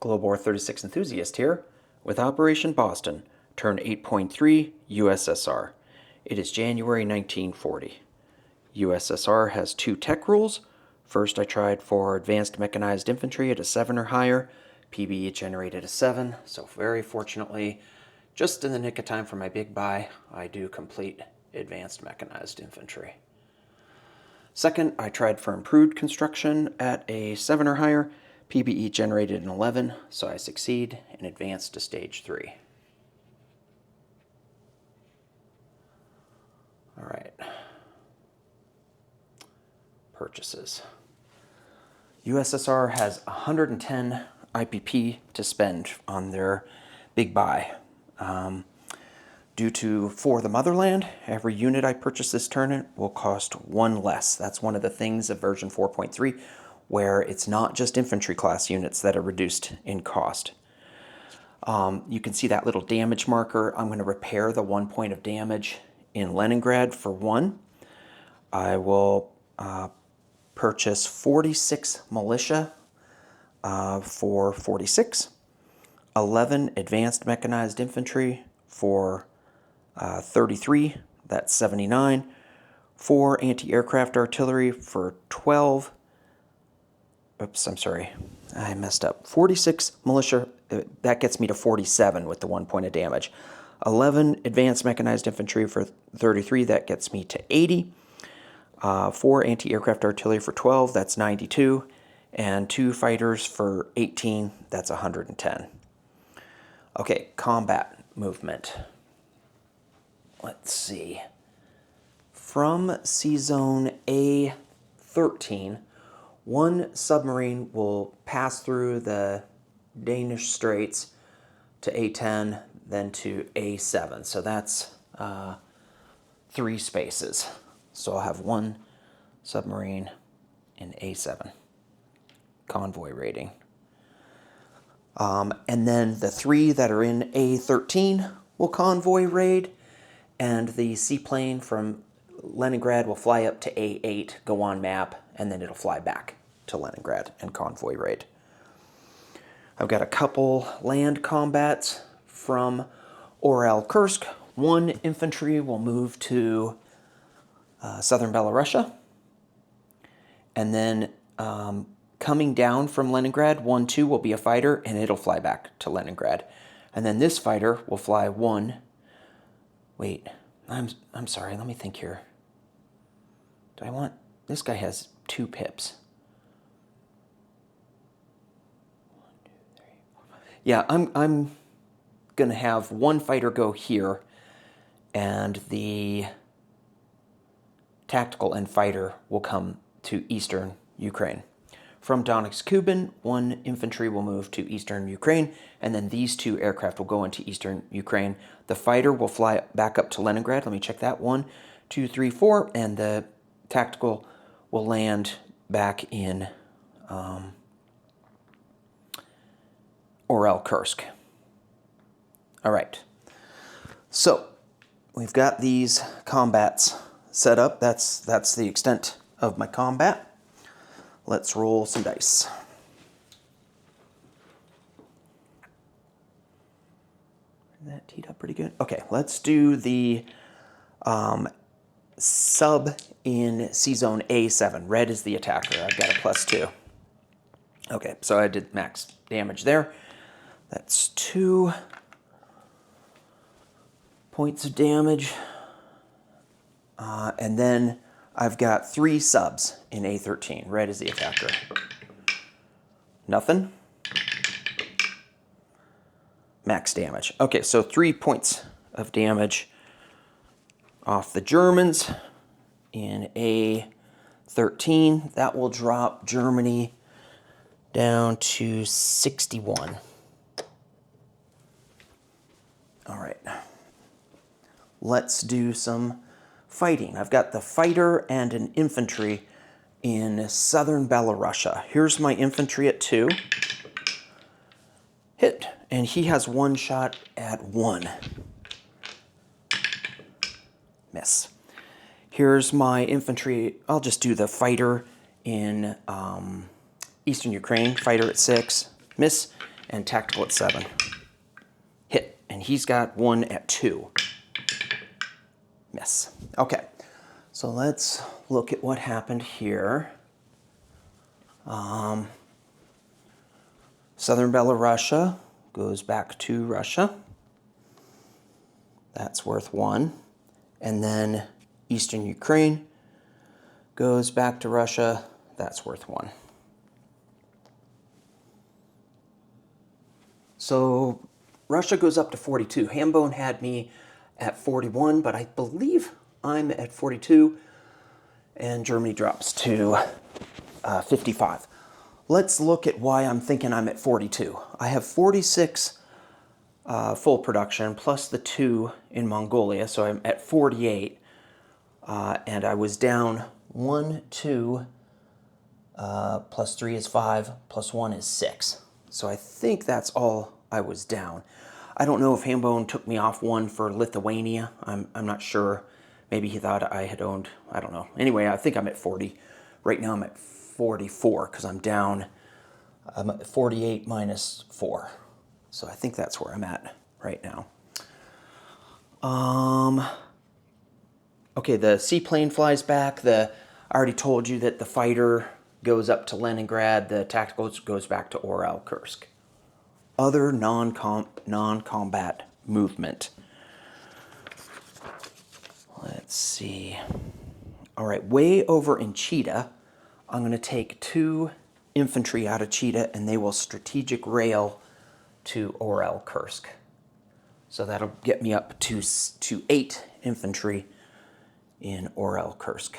Global War 36 enthusiast here with Operation Boston, turn 8.3 USSR. It is January 1940. USSR has two tech rules. First, I tried for advanced mechanized infantry at a 7 or higher. PBE generated a 7, so very fortunately, just in the nick of time for my big buy, I do complete advanced mechanized infantry. Second, I tried for improved construction at a 7 or higher. PBE generated an 11, so I succeed and advance to stage 3. All right. Purchases. USSR has 110 IPP to spend on their big buy. Due to for the motherland, every unit I purchase this turn will cost 1 less. That's one of the things of version 4.3, where it's not just infantry class units that are reduced in cost. You can see that little damage marker. I'm going to repair the 1 point of damage in Leningrad for 1. I will purchase 46 militia for 46, 11 advanced mechanized infantry for 33, that's 79, 4 anti-aircraft artillery for 12, oops, I'm sorry, I messed up, 46 militia, that gets me to 47 with the 1 point of damage, 11 advanced mechanized infantry for 33, that gets me to 80, 4 anti-aircraft artillery for 12, that's 92, and 2 fighters for 18, that's 110. Okay, combat movement. Let's see. From C-Zone A13, 1 submarine will pass through the Danish Straits to A10, then to A7. So that's 3 spaces. So I'll have 1 submarine in A7. Convoy rating. And then the 3 that are in A13 will convoy raid, and the seaplane from Leningrad will fly up to A8, go on map, and then it'll fly back to Leningrad and convoy raid. I've got a couple land combats from Orel-Kursk. 1 infantry will move to southern Belarusia, and then coming down from Leningrad, 1-2 will be a fighter, and it'll fly back to Leningrad. And then this fighter will fly 1. Wait, I'm sorry, let me think here. Do I want... This guy has 2 pips. 1, 2, 3, 4, 5. Yeah, I'm going to have 1 fighter go here, and the tactical and fighter will come to eastern Ukraine. From Donetsk-Kuban, 1 infantry will move to eastern Ukraine, and then these 2 aircraft will go into eastern Ukraine. The fighter will fly back up to Leningrad. Let me check that. 1, 2, 3, 4, and the tactical will land back in Orel-Kursk. All right. So we've got these combats set up. That's the extent of my combat. Let's roll some dice. That teed up pretty good. Okay, let's do the sub in C-Zone A7. Red is the attacker. I've got a +2. Okay, so I did max damage there. That's 2 points of damage. And then I've got 3 subs in A13. Red is the attacker. Nothing. Max damage. Okay, so 3 points of damage off the Germans in A13. That will drop Germany down to 61. All right. Let's do some fighting. I've got the fighter and an infantry in southern Belarusia. Here's my infantry at 2. Hit. And he has 1 shot at 1. Miss. Here's my infantry. I'll just do the fighter in eastern Ukraine. Fighter at 6. Miss. and tactical at 7. Hit. And he's got 1 at 2. Miss. Okay. So let's look at what happened here. Southern Belarusia goes back to Russia. That's worth 1. And then Eastern Ukraine goes back to Russia. That's worth 1. So Russia goes up to 42. Hambone had me at 41, but I believe I'm at 42. And Germany drops to 55. Let's look at why I'm thinking I'm at 42. I have 46 full production plus the 2 in Mongolia, so I'm at 48. And I was down 1, 2, plus 3 is 5, plus 1 is 6. So I think that's all I was down. I don't know if Hambone took me off 1 for Lithuania. I'm not sure. Maybe he thought I had owned, I don't know. Anyway, I think I'm at 40. Right now I'm at 44 because I'm down. I'm at 48 minus 4. So I think that's where I'm at right now. Okay, the seaplane flies back. I already told you that the fighter goes up to Leningrad. The tactical goes back to Orel, Kursk. Other non-combat movement. Let's see. All right, way over in Chita, I'm going to take 2 infantry out of Chita, and they will strategic rail to Orel, Kursk. So that'll get me up to 8 infantry in Orel, Kursk.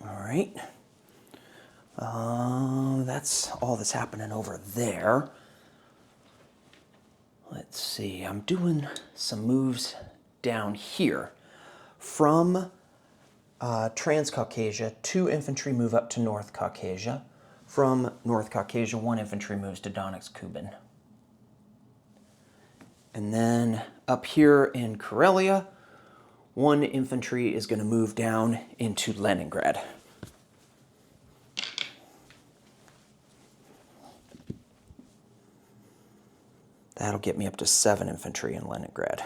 All right. That's all that's happening over there. Let's see. I'm doing some moves down here. From Transcaucasia, 2 infantry move up to North Caucasia. From North Caucasia, 1 infantry moves to Donetsk, Kuban. And then up here in Karelia, 1 infantry is going to move down into Leningrad. That'll get me up to 7 infantry in Leningrad.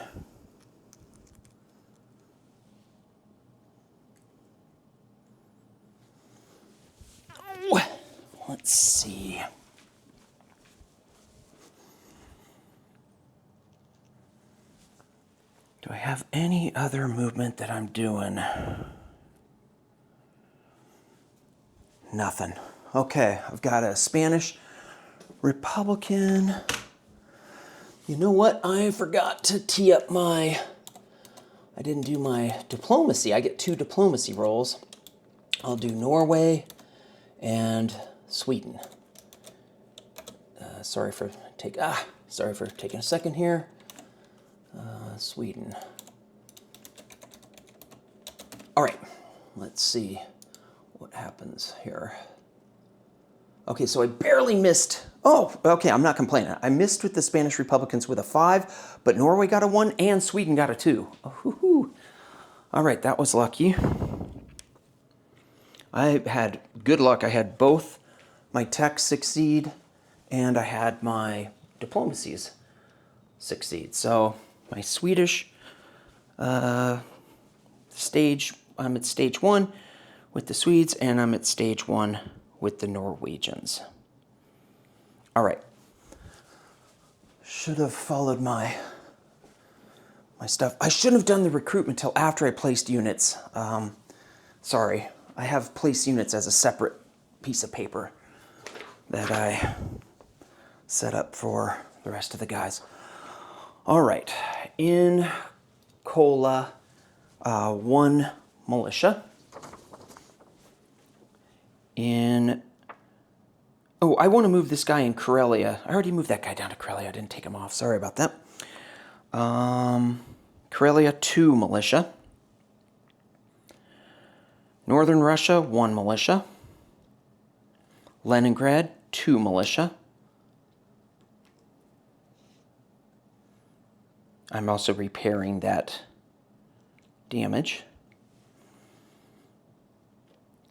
Let's see. Do I have any other movement that I'm doing? Nothing. Okay, I've got a Spanish Republican. You know what? I forgot to tee up I didn't do my diplomacy. I get 2 diplomacy rolls. I'll do Norway and Sweden. Sorry for taking a second here. Sweden. All right, let's see what happens here. Okay, so I barely missed. Oh, okay, I'm not complaining. I missed with the Spanish Republicans with a 5, but Norway got a 1 and Sweden got a 2. Oh, all right, that was lucky. I had good luck. I had both my techs succeed and I had my diplomacies succeed. So my Swedish stage, I'm at stage 1 with the Swedes, and I'm at stage 1 with the Norwegians. All right. Should have followed my stuff. I shouldn't have done the recruitment till after I placed units. Sorry. I have placed units as a separate piece of paper that I set up for the rest of the guys. All right. In Kola, 1 militia. I want to move this guy in Karelia. I already moved that guy down to Karelia. I didn't take him off. Sorry about that. Karelia, 2 militia. Northern Russia, 1 militia. Leningrad, 2 militia. I'm also repairing that damage.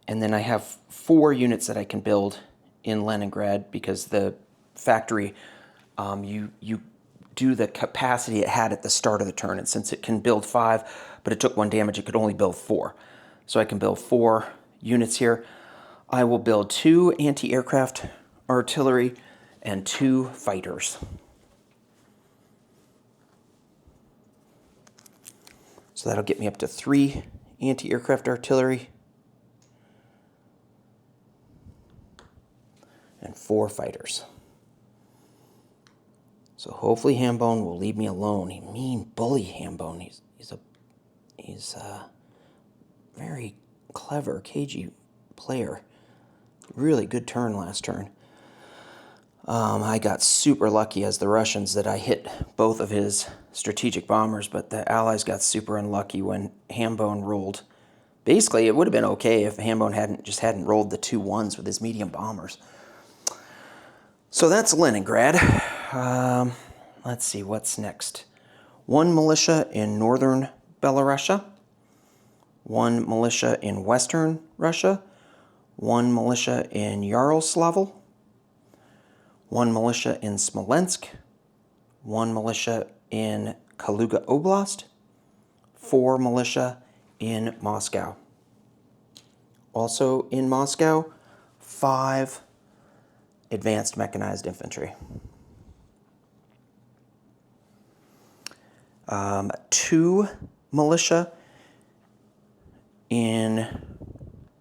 And then I have 4 units that I can build in Leningrad because the factory, you do the capacity it had at the start of the turn. And since it can build 5, but it took 1 damage, it could only build 4. So I can build 4 units here. I will build 2 anti-aircraft artillery and 2 fighters. So that'll get me up to 3 anti-aircraft artillery and 4 fighters. So hopefully Hambone will leave me alone. He mean bully Hambone. He's a very clever, cagey player. Really good turn last turn. I got super lucky as the Russians that I hit both of his strategic bombers, but the Allies got super unlucky when Hambone rolled. Basically, it would have been okay if Hambone hadn't rolled the 2 1s with his medium bombers. So that's Leningrad. Let's see, what's next? 1 militia in northern Belarusia, 1 militia in western Russia, 1 militia in Yaroslavl, 1 militia in Smolensk, 1 militia in Kaluga Oblast, 4 militia in Moscow. Also in Moscow, 5 advanced mechanized infantry. 2 militia in...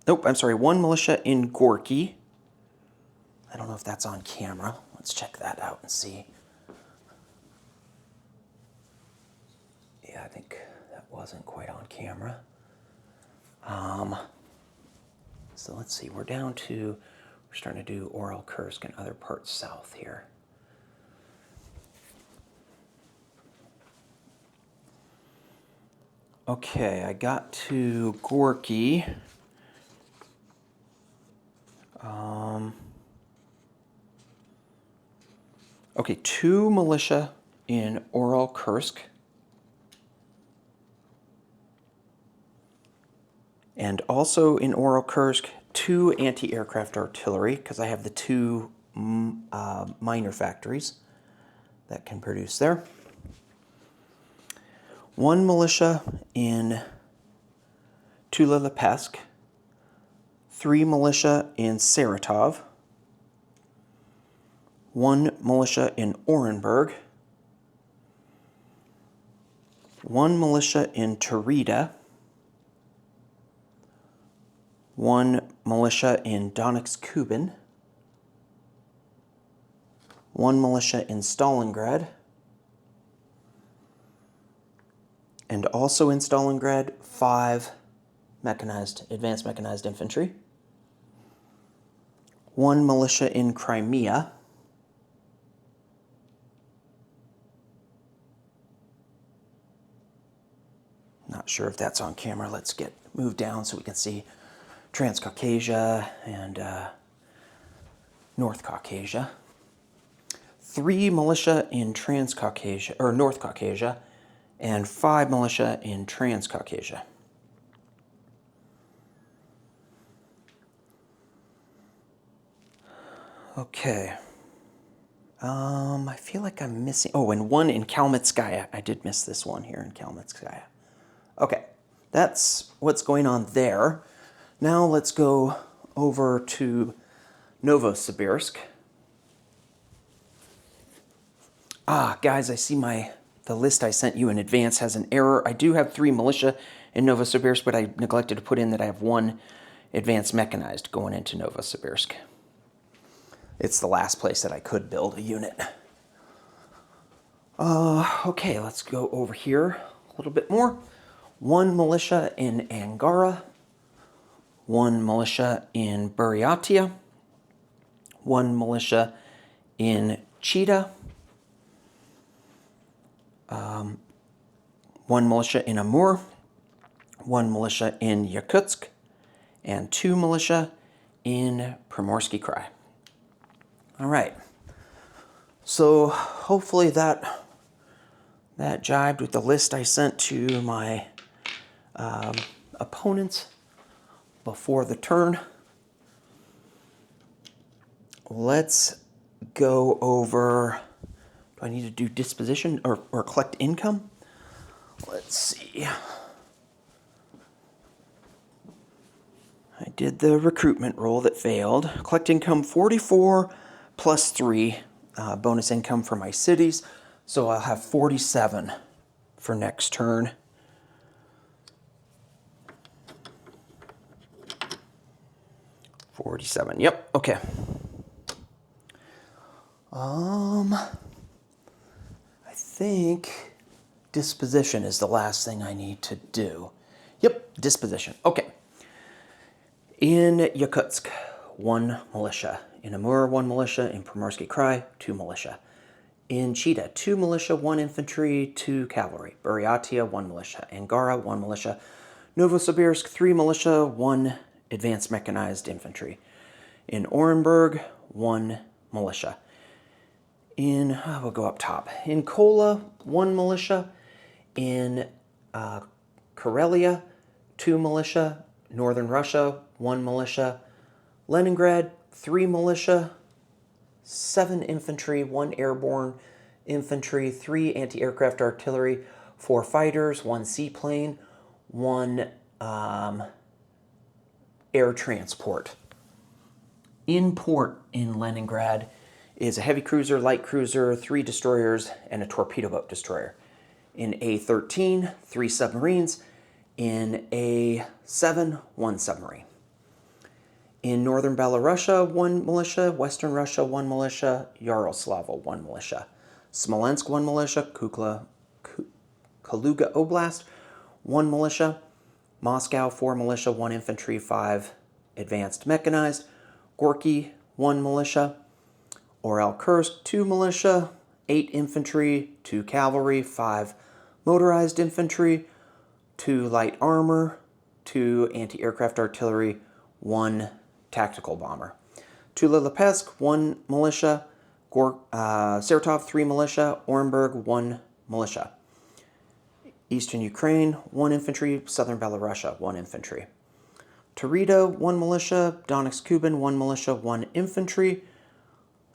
Nope, I'm sorry, 1 militia in Gorky. I don't know if that's on camera. Let's check that out and see. Yeah, I think that wasn't quite on camera. So let's see, we're starting to do Oral Kursk and other parts south here. Okay, I got to Gorky. Okay, 2 militia in Oral Kursk. And also in Oral Kursk, 2 anti-aircraft artillery, because I have the 2 minor factories that can produce there. 1 militia in Tula-Lepesk, 3 militia in Saratov, 1 militia in Orenburg, 1 militia in Tarita, 1 militia in Donetsk-Kuban, 1 militia in Stalingrad, and also in Stalingrad, 5 advanced mechanized infantry, 1 militia in Crimea, not sure if that's on camera. Let's get moved down so we can see Transcaucasia and North Caucasia. 3 militia in Transcaucasia, or North Caucasia, and 5 militia in Transcaucasia. Okay. I feel like I'm missing... Oh, and 1 in Kalmytskaya. I did miss this one here in Kalmytskaya. Okay, that's what's going on there. Now let's go over to Novosibirsk. Guys, I see the list I sent you in advance has an error. I do have 3 militia in Novosibirsk, but I neglected to put in that I have 1 advanced mechanized going into Novosibirsk. It's the last place that I could build a unit. Okay, let's go over here a little bit more. 1 militia in Angara, 1 militia in Buryatia, 1 militia in Chita, 1 militia in Amur, 1 militia in Yakutsk, and 2 militia in Primorsky Krai. All right. So hopefully that That jibed with the list I sent to my opponents before the turn. Let's go over, do I need to do disposition or collect income? Let's see. I did the recruitment roll that failed. Collect income 44 plus 3 bonus income for my cities. So I'll have 47 for next turn. $47. Yep. Okay. I think disposition is the last thing I need to do. Yep, disposition. Okay. In Yakutsk, 1 militia. In Amur, 1 militia. In Primorsky Krai, 2 militia. In Chita, 2 militia, 1 infantry, 2 cavalry. Buryatia, 1 militia. Angara, 1 militia. Novosibirsk, 3 militia, 1 advanced mechanized infantry. In Orenburg, 1 militia. We'll go up top. In Kola, 1 militia. In Karelia, 2 militia. Northern Russia, 1 militia. Leningrad, 3 militia. 7 infantry, 1 airborne infantry, 3 anti-aircraft artillery, 4 fighters, 1 seaplane, 1 air transport. In port in Leningrad is a heavy cruiser, light cruiser, 3 destroyers, and a torpedo boat destroyer. In A-13, 3 submarines. In A-7, 1 submarine. In northern Belarusia, 1 militia. Western Russia, 1 militia. Yaroslavl, 1 militia. Smolensk, 1 militia. Kaluga Oblast, 1 militia. Moscow, 4 militia, 1 infantry, 5 advanced mechanized. Gorky, 1 militia. Orel-Kursk, 2 militia, 8 infantry, 2 cavalry, 5 motorized infantry, 2 light armor, 2 anti-aircraft artillery, 1 tactical bomber. Tula-Lepesk, 1 militia. Saratov, 3 militia. Orenburg, 1 militia. Eastern Ukraine, 1 infantry. Southern Belarusia, 1 infantry. Taurida, 1 militia. Donetsk-Kuban, 1 militia, 1 infantry.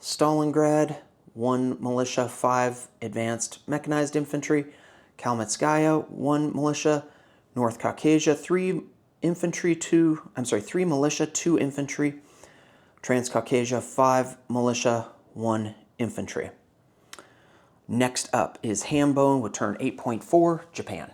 Stalingrad, 1 militia, 5 advanced mechanized infantry. Kalmetskaya, 1 militia. North Caucasia, 3 militia, 2 infantry. Transcaucasia, 5 militia, 1 infantry. Next up is Hambone with turn 8.4, Japan.